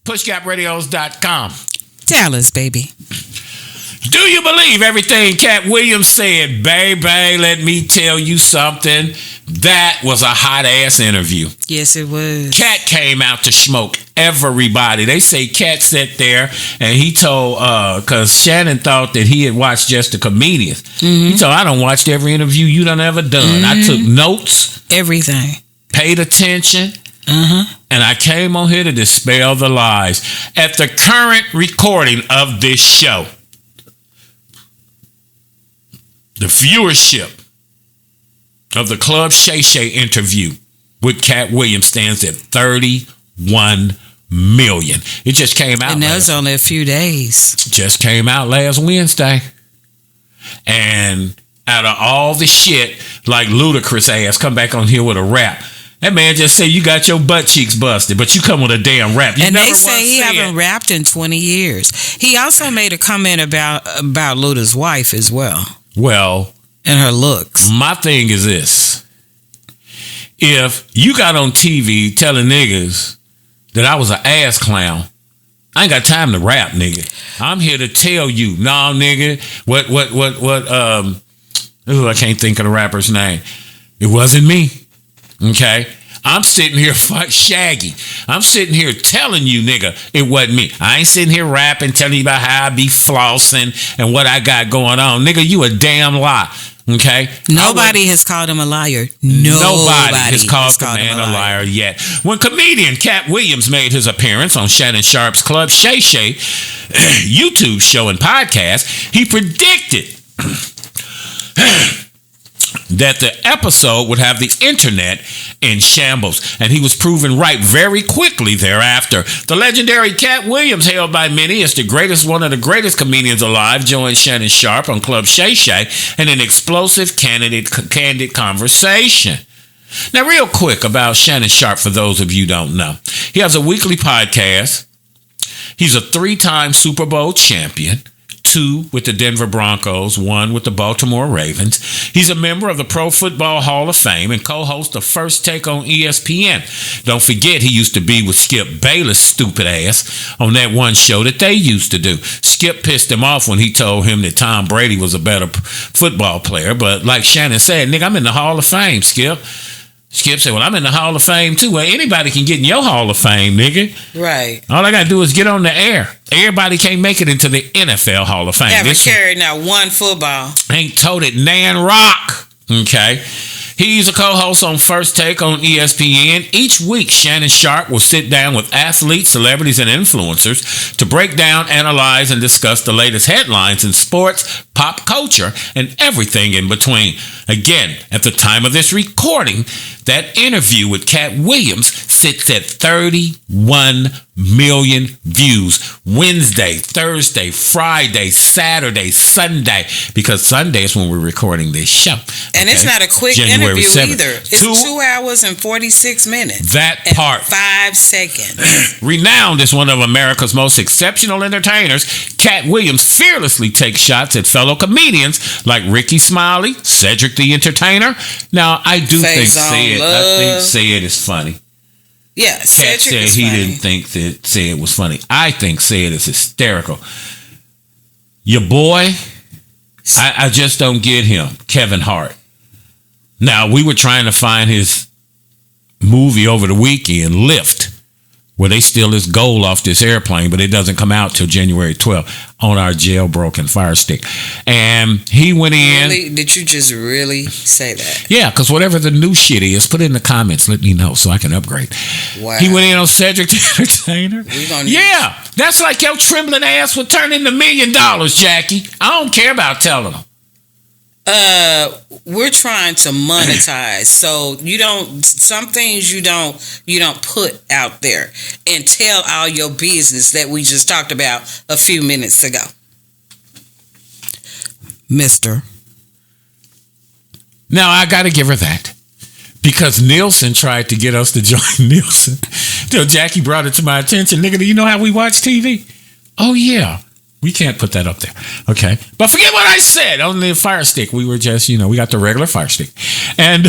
pushgapradios.com. Tell us, baby. Do you believe everything Katt Williams said? Baby, let me tell you something. That was a hot-ass interview. Yes, it was. Katt came out to smoke everybody. They say Katt sat there and he told, because Shannon thought that he had watched just the comedians. Mm-hmm. He told, I done watched every interview you done ever done. Mm-hmm. I took notes. Everything. Paid attention. And I came on here to dispel the lies. At the current recording of this show, the viewership of the Club Shay Shay interview with Katt Williams stands at 31 million. It just came out. And that was only a few days. Just came out last Wednesday. And out of all the shit, like Ludacris ass come back on here with a rap. That man just say you got your butt cheeks busted, but you come with a damn rap. And they say he haven't rapped in 20 years. He also made a comment about Luda's wife as well. Well, and her looks. My thing is this. If you got on TV telling niggas that I was an ass clown, I ain't got time to rap, nigga. I'm here to tell you, nah, nigga, I can't think of the rapper's name. It wasn't me. Okay? I'm sitting here Shaggy. I'm sitting here telling you, nigga, it wasn't me. I ain't sitting here rapping, telling you about how I be flossing and what I got going on. Nigga, you a damn lie. Okay? Nobody has called him a liar. Nobody has called the man a liar yet. When comedian Katt Williams made his appearance on Shannon Sharpe's Club Shay Shay YouTube show and podcast, he predicted that the episode would have the internet in shambles, and he was proven right very quickly thereafter. The legendary Katt Williams, hailed by many as one of the greatest comedians alive, joined Shannon Sharpe on Club Shay Shay in an explosive, candid conversation. Now, real quick about Shannon Sharpe, for those of you who don't know. He has a weekly podcast. He's a 3-time Super Bowl champion. 2 with the Denver Broncos, 1 with the Baltimore Ravens. He's a member of the Pro Football Hall of Fame and co-host of First Take on ESPN. Don't forget, he used to be with Skip Bayless' stupid ass on that one show that they used to do. Skip pissed him off when he told him that Tom Brady was a better football player. But like Shannon said, nigga, I'm in the Hall of Fame, Skip. Skip said, well, I'm in the Hall of Fame too. Well, anybody can get in your Hall of Fame, nigga. Right. All I got to do is get on the air. Everybody can't make it into the NFL Hall of Fame. Haven't carried now one football. Ain't toted Nan Rock. Okay. He's a co-host on First Take on ESPN. Each week, Shannon Sharpe will sit down with athletes, celebrities, and influencers to break down, analyze, and discuss the latest headlines in sports, pop culture, and everything in between. Again, at the time of this recording, that interview with Katt Williams sits at 31 million views. Wednesday, Thursday, Friday, Saturday, Sunday, because Sunday is when we're recording this show. And it's not a quick interview either. It's 2 hours and 46 minutes. That and part. 5 seconds. Renowned as one of America's most exceptional entertainers, Katt Williams fearlessly takes shots at fellow comedians like Rickey Smiley, Cedric the Entertainer. Now, I do think Sid is funny. Yeah, Katt said he didn't think that Sid was funny. I think Sid is hysterical. Your boy, I just don't get him, Kevin Hart. Now, we were trying to find his movie over the weekend, Lift, where they steal his gold off this airplane, but it doesn't come out till January 12th on our jailbroken Fire Stick. And he went in. Really? Did you just really say that? Yeah, because whatever the new shit is, put it in the comments. Let me know so I can upgrade. Wow. He went in on Cedric the Entertainer. Yeah, that's like your trembling ass would turn into $1 million, Jackie. I don't care about telling them. We're trying to monetize, so some things you don't put out there and tell all your business that we just talked about a few minutes ago. Mister. Now I gotta give her that. Because Nielsen tried to get us to join Nielsen. Till Jackie brought it to my attention. Nigga, do you know how we watch TV? Oh yeah. We can't put that up there. Okay. But forget what I said on the Fire Stick. We were just, we got the regular Fire Stick. And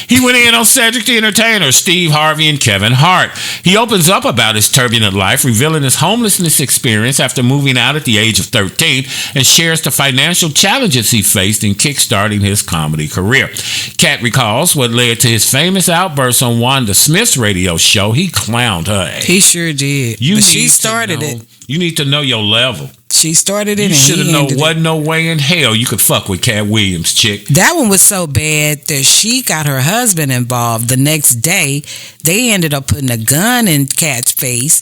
He went in on Cedric the Entertainer, Steve Harvey, and Kevin Hart. He opens up about his turbulent life, revealing his homelessness experience after moving out at the age of 13, and shares the financial challenges he faced in kickstarting his comedy career. Katt recalls what led to his famous outburst on Wanda Smith's radio show. He clowned her. He sure did. But she started it. You need to know your level. She started it. You should have known. Wasn't no way in hell you could fuck with Katt Williams, chick. That one was so bad that she got her husband involved. The next day, they ended up putting a gun in Katt's face,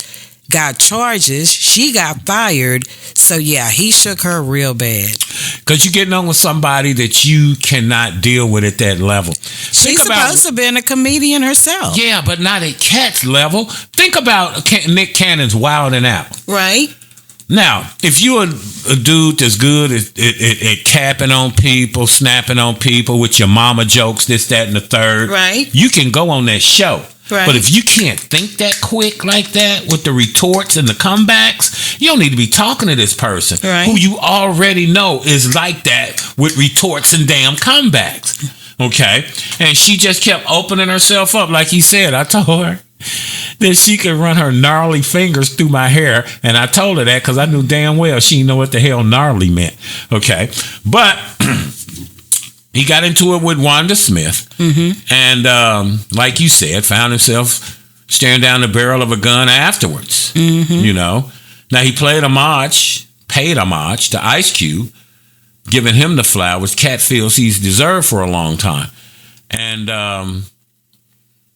got charges. She got fired. So yeah, he shook her real bad. Because you're getting on with somebody that you cannot deal with at that level. She's supposed to have been a comedian herself. Yeah, but not at Katt's level. Think about Nick Cannon's Wildin' Out. Right. Now, if you're a dude that's good at capping on people, snapping on people with your mama jokes, this, that, and the third, right, you can go on that show. Right. But if you can't think that quick like that with the retorts and the comebacks, you don't need to be talking to this person who you already know is like that with retorts and damn comebacks. Okay? And she just kept opening herself up. Like he said, I told her that she could run her gnarly fingers through my hair. And I told her that because I knew damn well she didn't know what the hell gnarly meant. Okay? But he got into it with Wanda Smith. Mm-hmm. And like you said, found himself staring down the barrel of a gun afterwards. Mm-hmm. You know? Now, he paid homage to Ice Cube, giving him the flowers Katt feels he's deserved for a long time. And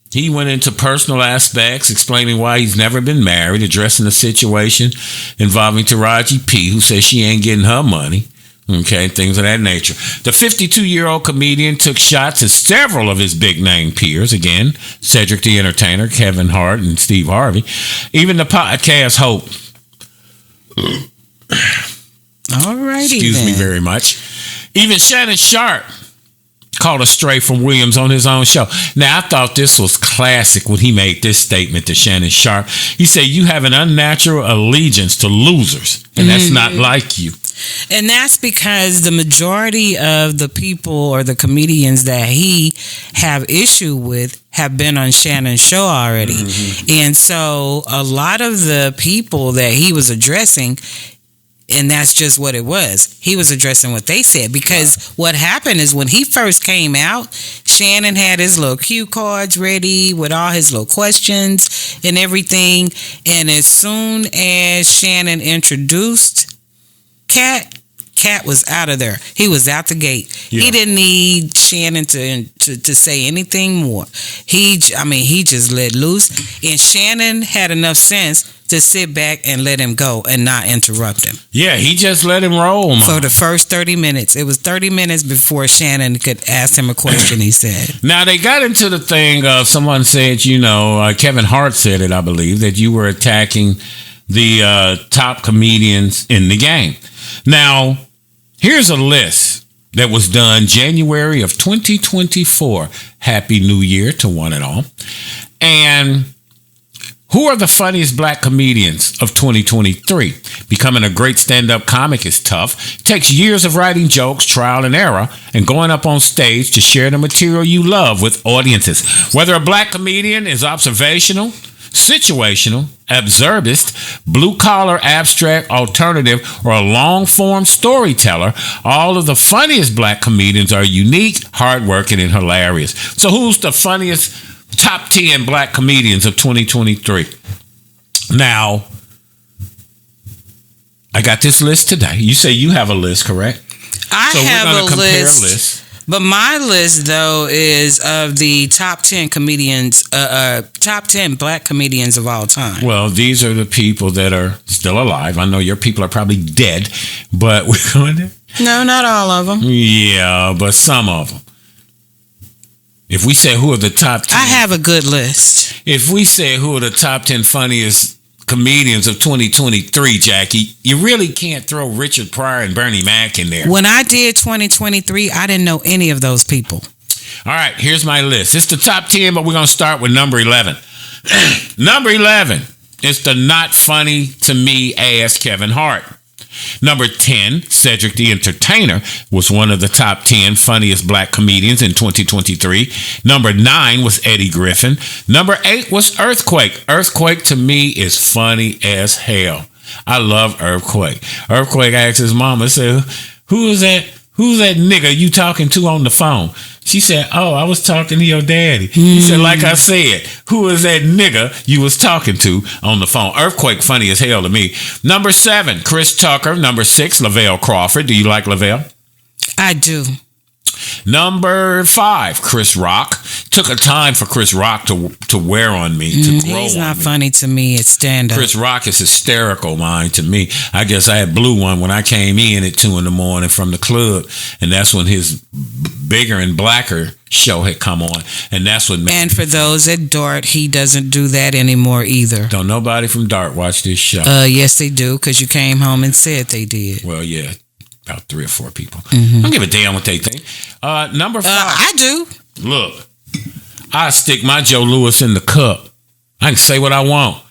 he went into personal aspects, explaining why he's never been married, addressing the situation involving Taraji P., who says she ain't getting her money. Okay, things of that nature. The 52-year-old comedian took shots at several of his big-name peers. Again, Cedric the Entertainer, Kevin Hart, and Steve Harvey. Even the podcast host. All righty. Excuse me very much. Even Shannon Sharpe called a stray from Williams on his own show. Now, I thought this was classic when he made this statement to Shannon Sharpe. He said, "You have an unnatural allegiance to losers, and that's not like you." And that's because the majority of the people or the comedians that he have issue with have been on Shannon's show already. Mm-hmm. And so a lot of the people that he was addressing, and that's just what it was, he was addressing what they said. Because what happened is when he first came out, Shannon had his little cue cards ready with all his little questions and everything. And as soon as Shannon introduced Katt was out of there. He was out the gate. Yeah. He didn't need Shannon to say anything more. He just let loose, and Shannon had enough sense to sit back and let him go and not interrupt him. Yeah, he just let him roll, man. For the first 30 minutes. It was 30 minutes before Shannon could ask him a question, he said. Now, they got into the thing of someone said, Kevin Hart said it, I believe, that you were attacking the top comedians in the game. Now, here's a list that was done January of 2024. Happy New Year to one and all. And who are the funniest black comedians of 2023? Becoming a great stand-up comic is tough. It takes years of writing jokes, trial and error, and going up on stage to share the material you love with audiences. Whether a black comedian is observational, situational, absurdist, blue-collar, abstract, alternative, or a long-form storyteller, all of the funniest black comedians are unique, hardworking, and hilarious. So who's the funniest top 10 black comedians of 2023? Now, I got this list today. You say you have a list, correct? I have a list. But my list, though, is of the top 10 comedians, top 10 black comedians of all time. Well, these are the people that are still alive. I know your people are probably dead, but we're going to... No, not all of them. Yeah, but some of them. If we say who are the top 10... I have a good list. If we say who are the top 10 funniest comedians of 2023, Jackie, you really can't throw Richard Pryor and Bernie Mac in there. When I did 2023, I didn't know any of those people. All right, here's my list. It's the top 10, but we're going to start with number 11. Number 11 is the not funny to me ass Kevin Hart. Number 10, Cedric the Entertainer was one of the top 10 funniest black comedians in 2023. Number 9 was Eddie Griffin. Number 8 was Earthquake. Earthquake to me is funny as hell. I love Earthquake. Earthquake asked his mama, said, Who's that nigga you talking to on the phone? She said, oh, I was talking to your daddy. He said, like I said, who is that nigga you was talking to on the phone? Earthquake funny as hell to me. Number 7, Chris Tucker. Number 6, Lavelle Crawford. Do you like Lavelle? I do. Number 5, Chris Rock. Took a time for Chris Rock to wear on me, to grow on me. He's not funny to me. It's stand-up. Chris Rock is hysterical, mine, to me. I guess I had blew one when I came in at 2 a.m. from the club, and that's when his Bigger and Blacker show had come on, and that's what made And for those at Dart, he doesn't do that anymore either. Don't nobody from Dart watch this show. Yes, they do, because you came home and said they did. Well, yeah. About 3 or 4 people. I don't give a damn what they think. Number 5. I do. Look, I stick my Joe Louis in the cup. I can say what I want.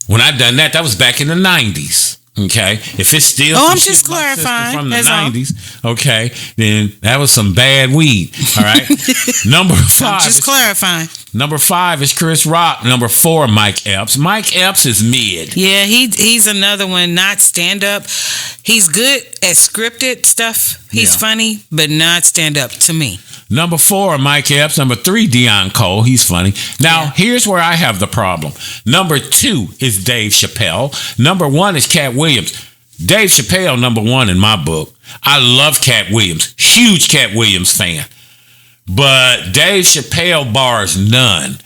When I done that was back in the 90s. Okay, if it's still I'm just clarifying from the 90s, okay, then that was some bad weed. All right. Number 5. I'm just clarifying. Number 5 is Chris Rock. Number 4, Mike Epps. Mike Epps is mid. Yeah, he's another one, not stand up. He's good at scripted stuff. He's funny, but not stand up to me. Number 4, Mike Epps. Number 3, Deion Cole. He's funny. Now, here's where I have the problem. Number 2 is Dave Chappelle. Number 1 is Katt Williams. Dave Chappelle, number 1 in my book. I love Katt Williams. Huge Katt Williams fan. But Dave Chappelle bars none.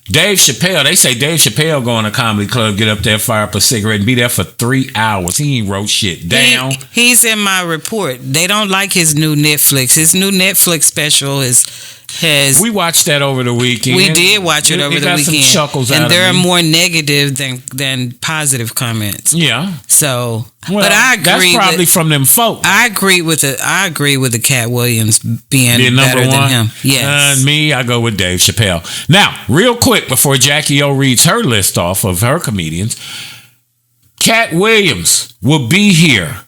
Dave Chappelle, they say Dave Chappelle go in a comedy club, get up there, fire up a cigarette, and be there for 3 hours. He ain't wrote shit down. He's in my report. They don't like his new Netflix. His new Netflix special has. We watched that over the weekend. We did watch it over the weekend. Some chuckles and out there of are me. more negative than positive comments. Yeah. So, well, but I agree. That's probably from them folk. I agree with the Katt Williams being better than him. Yes. Me, I go with Dave Chappelle. Now, real quick before Jackie O reads her list off of her comedians, Katt Williams will be here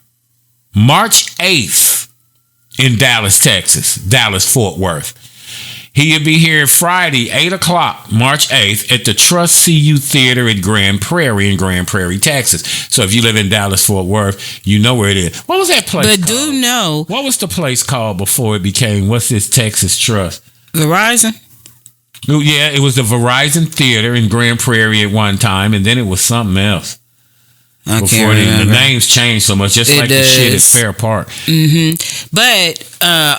March 8th in Dallas, Texas, Dallas-Fort Worth. He'll be here Friday, 8 o'clock, March 8th, at the Trust CU Theater in Grand Prairie, Texas. So if you live in Dallas-Fort Worth, you know where it is. What was that place called? But do know. What was the place called before it became, what's this Texas Trust? Verizon? Oh, yeah, it was the Verizon Theater in Grand Prairie at one time, and then it was something else. Before the names changed so much, just like the shit at Fair Park. But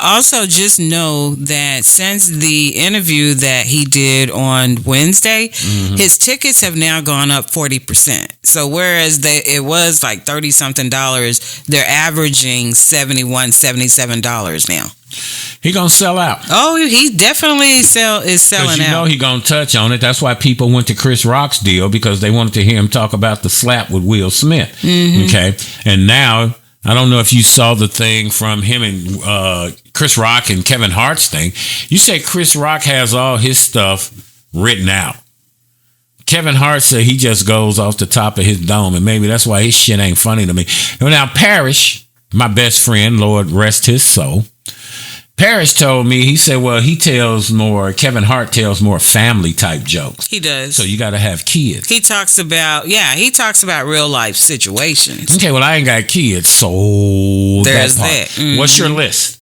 also just know that since the interview that he did on Wednesday, his tickets have now gone up 40%. So whereas it was like $30-something, they're averaging $71, $77 now. He gonna sell out. Oh, he definitely is selling out. You know he gonna touch on it. That's why people went to Chris Rock's deal, because they wanted to hear him talk about the slap with Will Smith. Okay, and now I don't know if you saw the thing from him and Chris Rock and Kevin Hart's thing. You say Chris Rock has all his stuff written out. Kevin Hart said he just goes off the top of his dome, and maybe that's why his shit ain't funny to me. Now Parrish, my best friend, Lord rest his soul, Parrish told me, he said, well, Kevin Hart tells more family type jokes. He does. So you got to have kids. He talks about real life situations. Okay, well, I ain't got kids, so there's that. What's your list?